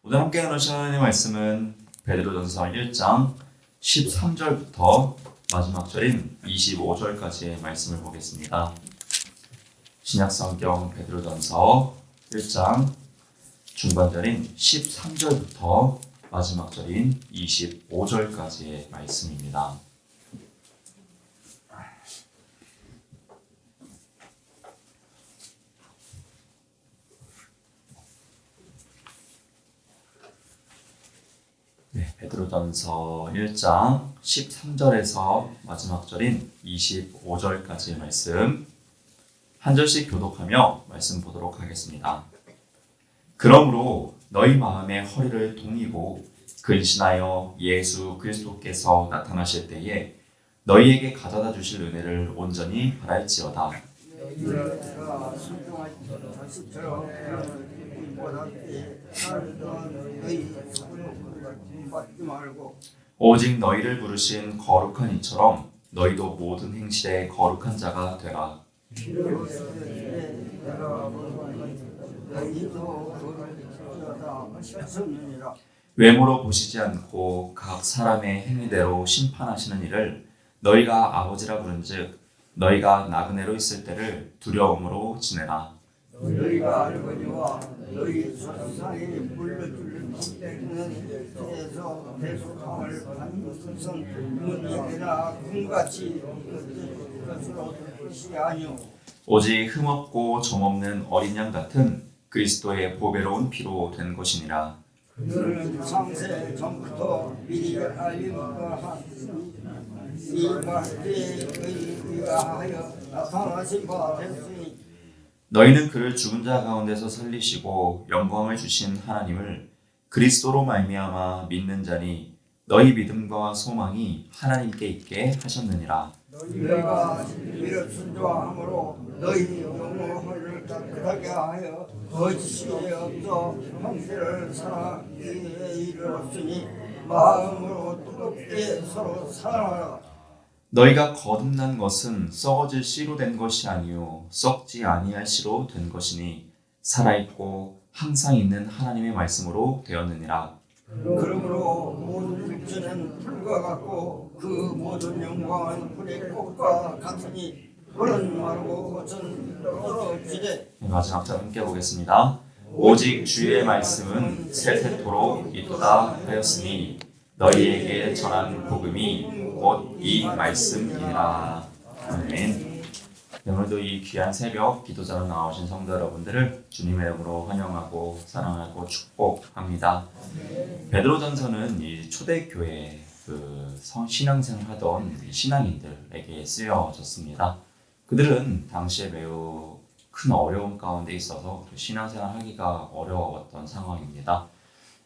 오늘 함께 나누실 하나님의 말씀은 베드로전서 1장 13절부터 마지막 절인 25절까지의 말씀을 보겠습니다. 신약성경 베드로전서 1장 중반절인 13절부터 마지막 절인 25절까지의 말씀입니다. 베드로전서 1장 13절에서 마지막 절인 25절까지의 말씀 한 절씩 교독하며 말씀 보도록 하겠습니다. 그러므로 너희 마음의 허리를 동이고 근신하여 예수 그리스도께서 나타나실 때에 너희에게 가져다 주실 은혜를 온전히 바랄지어다. 오직 너희를 부르신 거룩한 이처럼 너희도 모든 행실에 거룩한 자가 되라. 외모로 보시지 않고 각 사람의 행위대로 심판하시는 이를 너희가 아버지라 부른즉 너희가 나그네로 있을 때를 두려움으로 지내라. 너희가 알거니와 너희 조상이 물려줄 때에서 대속함을 받는 것은 문이나 금같이 것으로 것이 아니오. 오직 흠없고 점없는 어린 양 같은 그리스도의 보배로운 피로 된 것이니라. 그들은 창세 전부터 미리 알림과 이 말에 의하여 나타나신 바 됐으니 너희는 그를 죽은 자 가운데서 살리시고 영광을 주신 하나님을 그리스도로 말미암아 믿는 자니 너희 믿음과 소망이 하나님께 있게 하셨느니라. 너희가 진리를 순종함으로 너희 영혼을 깨끗하게 하여 거짓이 없어 형제를 사랑하기에 이르렀으니 마음으로 뜨겁게 서로 사랑하라. 너희가 거듭난 것은 썩어질 씨로 된 것이 아니요 썩지 아니할 씨로 된 것이니 살아있고 항상 있는 하나님의 말씀으로 되었느니라. 그러므로 모든 육체는 불과 같고 그 모든 영광은 불의 꽃과 같으니 그런 말고 것은 떨어지되. 마지막 절 함께 보겠습니다. 오직 주의 말씀은 세세토록 있도다 하였으니 너희에게 전한 복음이 곧 이 말씀이니라. 아멘. 오늘도 이 귀한 새벽 기도자로 나오신 성도 여러분들을 주님의 이름으로 환영하고 사랑하고 축복합니다. 베드로전서는 이 초대교회 신앙생활 하던 신앙인들에게 쓰여졌습니다. 그들은 당시에 매우 큰 어려움 가운데 있어서 신앙생활 하기가 어려웠던 상황입니다.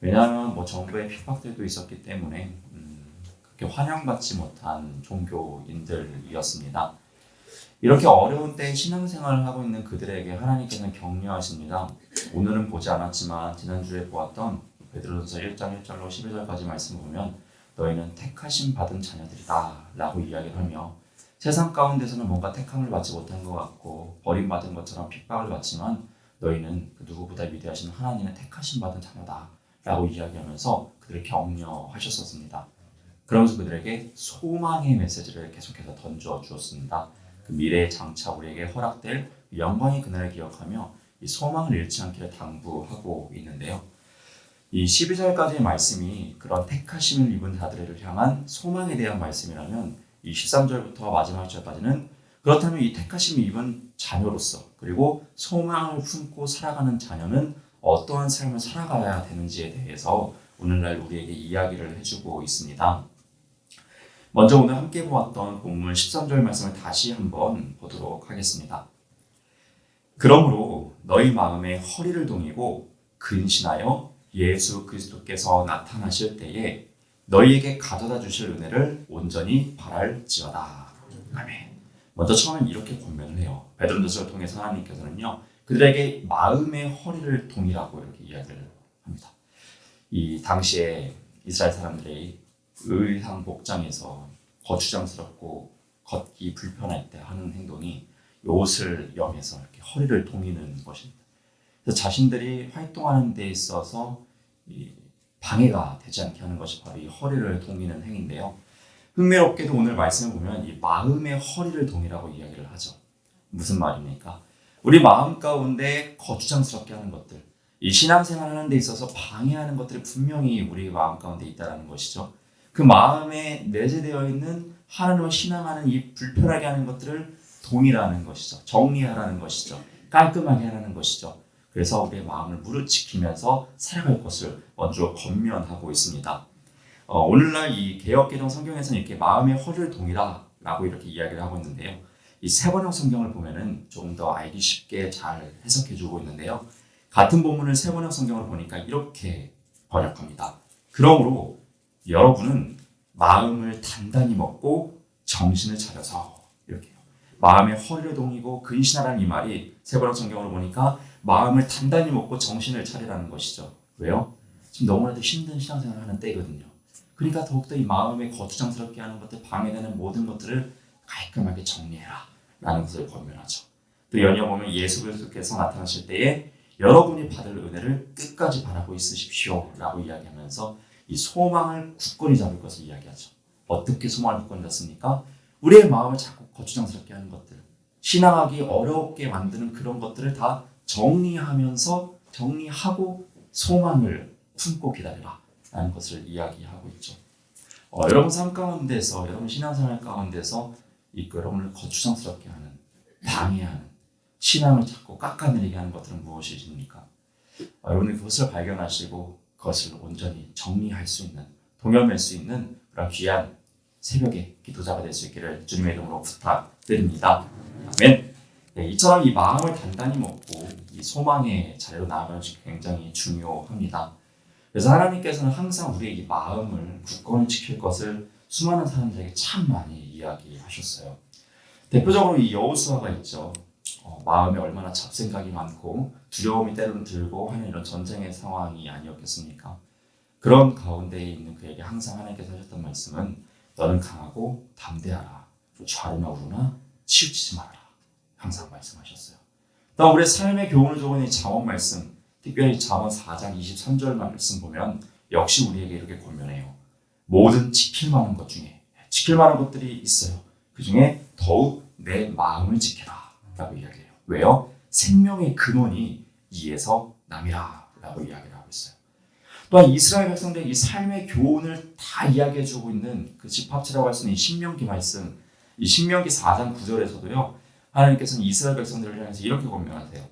왜냐하면 정부의 핍박들도 있었기 때문에 그렇게 환영받지 못한 종교인들이었습니다. 이렇게 어려운 때에 신앙생활을 하고 있는 그들에게 하나님께서는 격려하십니다. 오늘은 보지 않았지만 지난주에 보았던 베드로전서 1장 1절로 11절까지 말씀을 보면 너희는 택하심 받은 자녀들이다 라고 이야기를 하며 세상 가운데서는 뭔가 택함을 받지 못한 것 같고 버림받은 것처럼 핍박을 받지만 너희는 그 누구보다 위대하신 하나님의 택하심 받은 자녀다 라고 이야기하면서 그들을 격려하셨었습니다. 그러면서 그들에게 소망의 메시지를 계속해서 던져 주었습니다. 그 미래의 장차 우리에게 허락될 영광의 그날을 기억하며 이 소망을 잃지 않기를 당부하고 있는데요. 이 12절까지의 말씀이 그런 택하심을 입은 자들을 향한 소망에 대한 말씀이라면 이 13절부터 마지막 절까지는 그렇다면 이 택하심을 입은 자녀로서 그리고 소망을 품고 살아가는 자녀는 어떠한 삶을 살아가야 되는지에 대해서 오늘날 우리에게 이야기를 해주고 있습니다. 먼저 오늘 함께 보았던 본문 13절 말씀을 다시 한번 보도록 하겠습니다. 그러므로 너희 마음의 허리를 동이고 근신하여 예수 그리스도께서 나타나실 때에 너희에게 가져다 주실 은혜를 온전히 바랄지어다. 아멘. 먼저 처음엔 이렇게 권면을 해요. 베드로전서를 통해서 하나님께서는요. 그들에게 마음의 허리를 동이라고 이렇게 이야기를 합니다. 이 당시에 이스라엘 사람들이 의상 복장에서 거추장스럽고 걷기 불편할 때 하는 행동이 옷을 여며서 이렇게 허리를 동이는 것입니다. 그래서 자신들이 활동하는 데 있어서 방해가 되지 않게 하는 것이 바로 이 허리를 동이는 행위인데요. 흥미롭게도 오늘 말씀을 보면 이 마음의 허리를 동이라고 이야기를 하죠. 무슨 말입니까? 우리 마음 가운데 거추장스럽게 하는 것들, 이 신앙생활하는 데 있어서 방해하는 것들이 분명히 우리 마음 가운데 있다는 것이죠. 그 마음에 내재되어 있는 하나님을 신앙하는 이 불편하게 하는 것들을 동의라는 것이죠. 정리하라는 것이죠. 깔끔하게 하라는 것이죠. 그래서 우리의 마음을 무릇 지키면서 살아갈 것을 먼저 권면하고 있습니다. 오늘날 이 개역개정 성경에서는 이렇게 마음의 허리를 동이라라고 이렇게 이야기를 하고 있는데요. 이 세번역 성경을 보면은 조금 더 알기 쉽게 잘 해석해주고 있는데요. 같은 본문을 세번역 성경을 보니까 이렇게 번역합니다. 그러므로 여러분은 마음을 단단히 먹고 정신을 차려서 이렇게요. 마음의 허리를 동이고 근신하라는 이 말이 세번역 성경으로 보니까 마음을 단단히 먹고 정신을 차리라는 것이죠. 왜요? 지금 너무나도 힘든 신앙생활을 하는 때거든요. 그러니까 더욱더 이 마음에 거추장스럽게 하는 것들, 방해되는 모든 것들을 깔끔하게 정리해라 라는 것을 권면하죠. 또 연이어보면 예수 그리스도께서 나타나실 때에 여러분이 받을 은혜를 끝까지 바라고 있으십시오 라고 이야기하면서 이 소망을 굳건히 잡을 것을 이야기하죠. 어떻게 소망을 굳건히 잡습니까? 우리의 마음을 자꾸 거추장스럽게 하는 것들, 신앙하기 어렵게 만드는 그런 것들을 다 정리하면서 정리하고 소망을 품고 기다리라 라는 것을 이야기하고 있죠. 여러분 삶 가운데서, 여러분 신앙생활 가운데서 여러분을 거추장스럽게 하는, 방해하는, 신앙을 자꾸 깎아내리게 하는 것들은 무엇이십니까? 여러분이 그것을 발견하시고 그것을 온전히 정리할 수 있는, 동여맬 수 있는 그런 귀한 새벽의 기도자가 될 수 있기를 주님의 이름으로 부탁드립니다. 아멘. 네, 이처럼 이 마음을 단단히 먹고 이 소망의 자리로 나아가는 것이 굉장히 중요합니다. 그래서 하나님께서는 항상 우리의 이 마음을 굳건히 지킬 것을 수많은 사람들에게 참 많이 이야기하셨어요. 대표적으로 이 여호수아가 있죠. 마음에 얼마나 잡생각이 많고 두려움이 때로는 들고 하는 이런 전쟁의 상황이 아니었겠습니까? 그런 가운데에 있는 그에게 항상 하나님께서 하셨던 말씀은 너는 강하고 담대하라. 좌로나 우로나 치우치지 말아라. 항상 말씀하셨어요. 또 우리의 삶의 교훈을 적은 이 잠언 말씀, 특별히 잠언 4장 23절 말씀 보면 역시 우리에게 이렇게 권면해요. 모든 지킬 만한 것 중에 지킬 만한 것들이 있어요. 그 중에 더욱 내 마음을 지켜라 라고 이야기해요. 왜요? 생명의 근원이 이에서 남이라 라고 이야기를 하고 있어요. 또한 이스라엘 백성들의 이 삶의 교훈을 다 이야기해주고 있는 그 집합체라고 할 수 있는 이 신명기 말씀, 이 신명기 4장 9절에서도요. 하나님께서는 이스라엘 백성들을 향해서 이렇게 권면하세요.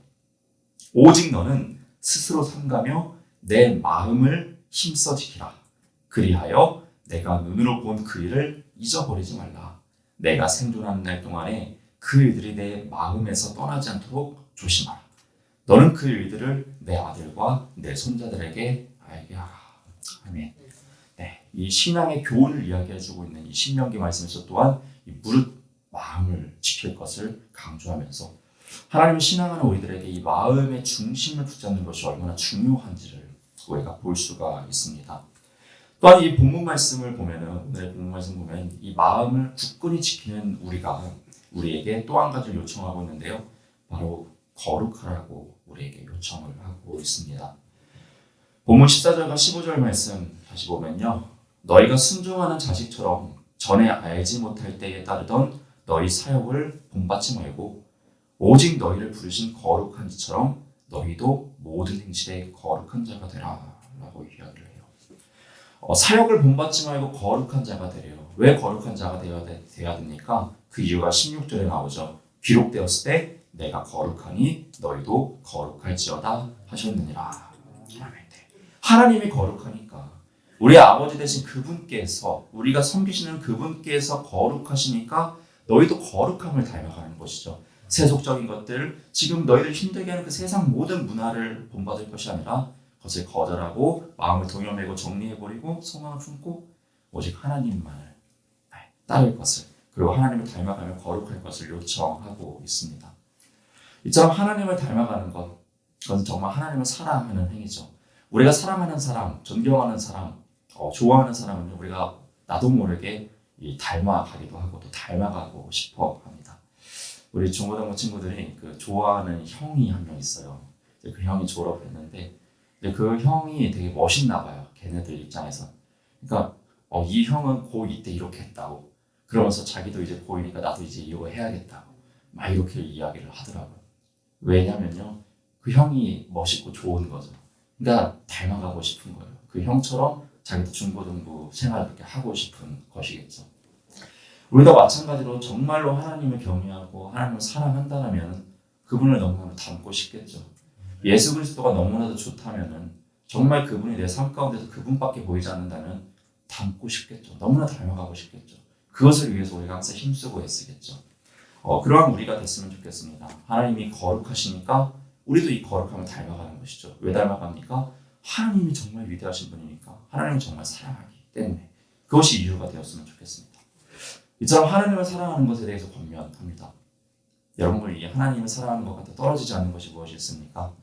오직 너는 스스로 삼가며 내 마음을 힘써 지키라. 그리하여 내가 눈으로 본 그 일을 잊어버리지 말라. 내가 생존하는 날 동안에 그 일들이 내 마음에서 떠나지 않도록 조심하라. 너는 그 일들을 내 아들과 내 손자들에게 알게 하라. 아멘. 네, 이 신앙의 교훈을 이야기해주고 있는 이 신명기 말씀에서 또한 이 무릇 마음을 지킬 것을 강조하면서 하나님을 신앙하는 우리들에게 이 마음의 중심을 붙잡는 것이 얼마나 중요한지를 우리가 볼 수가 있습니다. 또한 이 본문 말씀을 보면은, 오늘의 본문 말씀 보면 이 마음을 굳건히 지키는 우리가 우리에게 또 한 가지를 요청하고 있는데요. 바로 거룩하라고 우리에게 요청을 하고 있습니다. 본문 14절과 15절 말씀 다시 보면요. 너희가 순종하는 자식처럼 전에 알지 못할 때에 따르던 너희 사역을 본받지 말고 오직 너희를 부르신 거룩한 이처럼 너희도 모든 행실에 거룩한 자가 되라 라고 이야기를 해요. 사역을 본받지 말고 거룩한 자가 되래요. 왜 거룩한 자가 되어야 됩니까? 그 이유가 16절에 나오죠. 기록되었을 때 내가 거룩하니 너희도 거룩할지어다 하셨느니라. 하나님이 거룩하니까 우리 아버지 되신 그분께서 우리가 섬기시는 그분께서 거룩하시니까 너희도 거룩함을 닮아가는 것이죠. 세속적인 것들, 지금 너희를 힘들게 하는 그 세상 모든 문화를 본받을 것이 아니라 그것을 거절하고 마음을 동여매고 정리해버리고 소망을 품고 오직 하나님만을 따를 것을, 그리고 하나님을 닮아가며 거룩할 것을 요청하고 있습니다. 이처럼 하나님을 닮아가는 것, 그건 정말 하나님을 사랑하는 행위죠. 우리가 사랑하는 사람, 존경하는 사람, 좋아하는 사람은 우리가 나도 모르게 닮아가기도 하고 또 닮아가고 싶어 합니다. 우리 중고등부 친구들이 그 좋아하는 형이 한 명 있어요. 그 형이 졸업했는데 근데 그 형이 되게 멋있나 봐요. 걔네들 입장에서. 그러니까 이 형은 고2 때 이렇게 했다고. 그러면서 자기도 이제 고2니까 나도 이제 이거 해야겠다고. 막 이렇게 이야기를 하더라고요. 왜냐면요. 그 형이 멋있고 좋은 거죠. 그러니까 닮아가고 싶은 거예요. 그 형처럼 자기도 중고등부 생활을 그렇게 하고 싶은 것이겠죠. 우리도 마찬가지로 정말로 하나님을 경외하고 하나님을 사랑한다면 그분을 너무나도 닮고 싶겠죠. 예수 그리스도가 너무나도 좋다면 정말 그분이 내 삶 가운데서 그분밖에 보이지 않는다면 닮고 싶겠죠. 너무나 닮아가고 싶겠죠. 그것을 위해서 우리가 항상 힘쓰고 애쓰겠죠. 그러한 우리가 됐으면 좋겠습니다. 하나님이 거룩하시니까 우리도 이 거룩함을 닮아가는 것이죠. 왜 닮아갑니까? 하나님이 정말 위대하신 분이니까. 하나님을 정말 사랑하기 때문에. 그것이 이유가 되었으면 좋겠습니다. 이처럼 하나님을 사랑하는 것에 대해서 권면합니다. 여러분들 이 하나님을 사랑하는 것과 떨어지지 않는 것이 무엇이 있습니까?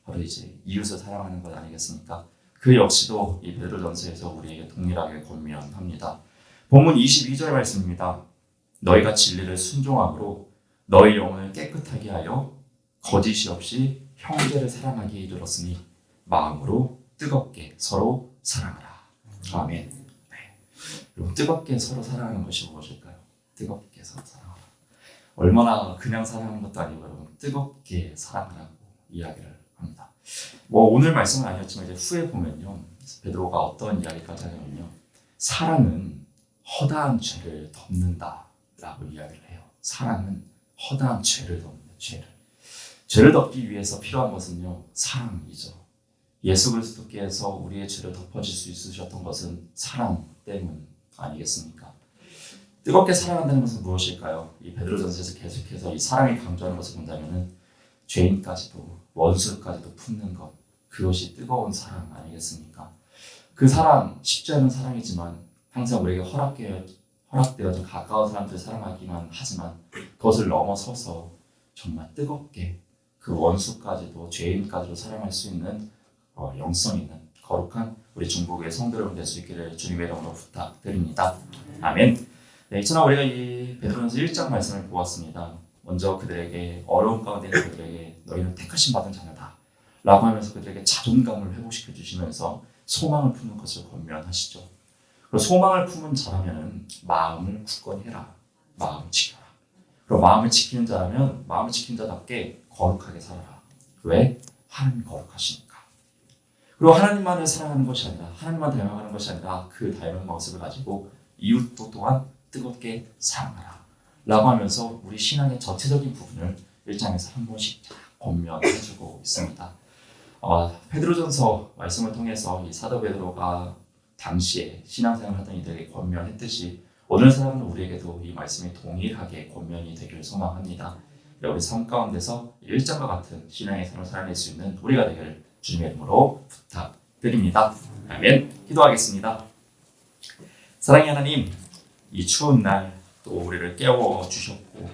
바로 이제 이웃을 사랑하는 것 아니겠습니까? 그 역시도 이 베드로전서에서 우리에게 동일하게 권면합니다. 본문 22절 말씀입니다. 너희가 진리를 순종함으로 너희 영혼을 깨끗하게 하여 거짓이 없이 형제를 사랑하게 이르렀으니 마음으로 뜨겁게 서로 사랑하라. 아멘. 네. 여러분 뜨겁게 서로 사랑하는 것이 무엇일까요? 뜨겁게 서로 사랑하라. 얼마나 그냥 사랑하는 것도 아니고 여러분 뜨겁게 사랑하라고 이야기를 합니다. 오늘 말씀은 아니었지만 이제 후에 보면요. 베드로가 어떤 이야기까지 하냐면요. 사랑은 허다한 죄를 덮는다라고 이야기를 해요. 사랑은 허다한 죄를 덮는다. 죄를 덮기 위해서 필요한 것은요. 사랑이죠. 예수 그리스도께서 우리의 죄를 덮어줄 수 있으셨던 것은 사랑 때문 아니겠습니까? 뜨겁게 사랑한다는 것은 무엇일까요? 이 베드로전서에서 계속해서 이 사랑이 강조하는 것을 본다면은 죄인까지도 원수까지도 품는 것, 그것이 뜨거운 사랑 아니겠습니까? 그 사랑 쉽지 않은 사랑이지만 항상 우리에게 허락되어져 가까운 사람들을 사랑하기만 하지만 그것을 넘어서서 정말 뜨겁게 그 원수까지도 죄인까지도 사랑할 수 있는 영성 있는 거룩한 우리 중보교회 성도를 될 수 있기를 주님의 이름으로 부탁드립니다. 아멘. 네, 이처럼 우리가 이 베드로전서 1장 말씀을 보았습니다. 먼저 그들에게 어려운 가운데 있는 그들에게 너희는 택하심 받은 자녀다 라고 하면서 그들에게 자존감을 회복시켜 주시면서 소망을 품는 것을 권면하시죠. 그리고 소망을 품은 자라면 마음을 굳건히 해라. 마음을 지켜라. 그리고 마음을 지키는 자라면 마음을 지킨 자답게 거룩하게 살아라. 왜? 하나님 거룩하시니까. 그리고 하나님만을 사랑하는 것이 아니라 하나님만 닮아가는 것이 아니라 그 닮은 모습을 가지고 이웃도 또한 뜨겁게 사랑하라 라고 하면서 우리 신앙의 전체적인 부분을 1장에서 한 번씩 권면해주고 있습니다. 베드로전서 말씀을 통해서 이 사도 베드로가 당시에 신앙생활을 하던 이들에게 권면했듯이 오늘 살아가는 우리에게도 이 말씀이 동일하게 권면이 되기를 소망합니다. 우리 삶 가운데서 1장과 같은 신앙의 삶을 살아낼 수 있는 우리가 되기를 주님의 이름으로 부탁드립니다. 아멘. 기도하겠습니다. 사랑의 하나님, 이 추운 날 또 우리를 깨워주셨고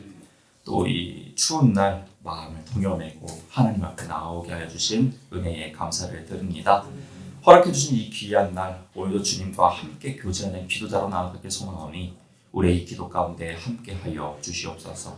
또 이 추운 날 마음을 동여매고 하나님 앞에 나오게 하여 주신 은혜에 감사를 드립니다. 허락해 주신 이 귀한 날 오늘도 주님과 함께 교제하는 기도자로 나아가길 소망하오니 우리의 이 기도 가운데 함께하여 주시옵소서.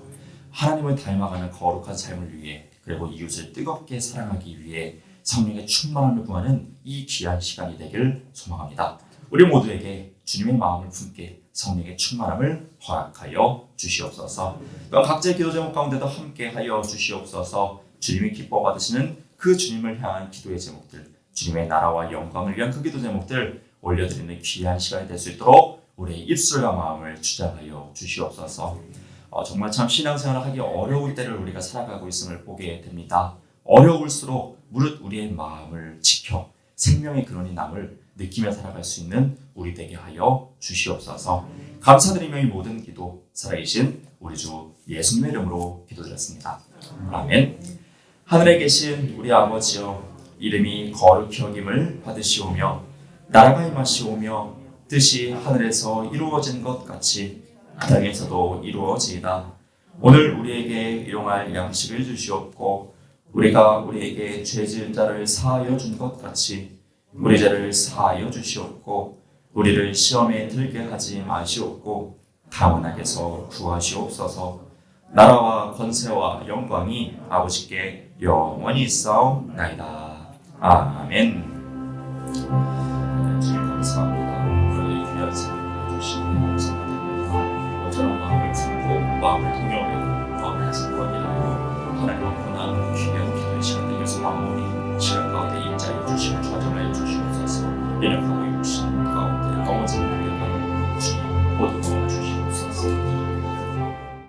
하나님을 닮아가는 거룩한 삶을 위해 그리고 이웃을 뜨겁게 사랑하기 위해 성령의 충만함을 구하는 이 귀한 시간이 되길 소망합니다. 우리 모두에게 주님의 마음을 품게 성령의 충만함을 허락하여 주시옵소서. 각자의 기도 제목 가운데도 함께하여 주시옵소서. 주님이 기뻐 받으시는 그 주님을 향한 기도의 제목들, 주님의 나라와 영광을 위한 그 기도 제목들 올려드리는 귀한 시간이 될 수 있도록 우리의 입술과 마음을 주장하여 주시옵소서. 정말 참 신앙생활을 하기 어려울 때를 우리가 살아가고 있음을 보게 됩니다. 어려울수록 무릇 우리의 마음을 지켜 생명의 근원이 남을 느끼며 살아갈 수 있는 우리 되게 하여 주시옵소서. 감사드리며 이 모든 기도 살아계신 우리 주 예수님의 이름으로 기도드렸습니다. 아멘. 하늘에 계신 우리 아버지여, 이름이 거룩히 여김을 받으시오며 나라가 임하시오며 뜻이 하늘에서 이루어진 것 같이 땅에서도 이루어지이다. 오늘 우리에게 일용할 양식을 주시옵고 우리가 우리에게 죄 지은 자를 사하여 준 것 같이 우리 죄를 사하여 주시옵고 우리를 시험에 들게 하지 마시옵고 다만 악에서 구하시옵소서. 나라와 권세와 영광이 아버지께 영원히 있사옵나이다. 아멘. 주님 감사합니다. 우리 귀한 삶을 주시고 감사합니다. 모처럼 마음을 품고 마음을 동요하며 마음을 충건이라며 하나님 앞으로 나아가는 귀한 기도의 시간 되어서 마무리 시간 가운데 인자해 주시고 좌정하여 주시옵소서.